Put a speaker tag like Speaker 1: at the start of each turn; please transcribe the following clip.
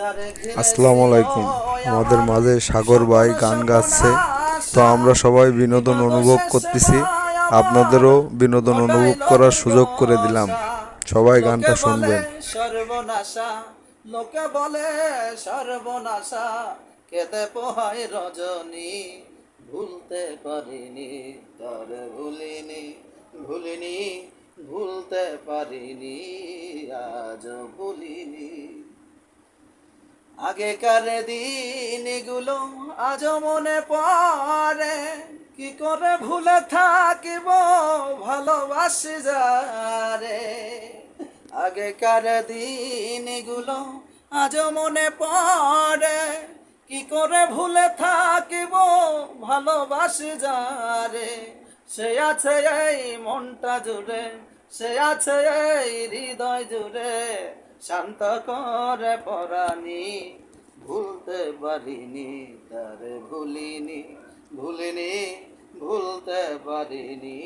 Speaker 1: আসসালামু আলাইকুম। আমাদের মাঝে সাগর ভাই গান গাচ্ছে, তো আমরা সবাই বিনোদন অনুভব করতেছি। আপনাদেরও বিনোদন অনুভব করার সুযোগ করে দিলাম। সবাই গানটা শুনবেন।
Speaker 2: সর্বনাশা লোকে বলে সর্বনাশা, কেঁদে পোহায় রজনী, ভুলতে পারিনি তরে ভুলিনি, ভুলিনি ভুলতে পারিনি, আজ ভুলিনি। আগেকার দিনগুলো আজ মনে পড়ে, কি করে ভুলে থাকিব ভালোবাসি যারে। আগেকার দিনগুলো আজ মনে পড়ে, কি করে ভুলে থাকিব ভালোবাসি যারে। সে আছে এই মনটা জুড়ে, সে আছে এই হৃদয় জুড়ে, শান্ত করে পরানি, ভুলতে পারিনি তারে ভুলিনি, ভুলিনি ভুলতে পারিনি।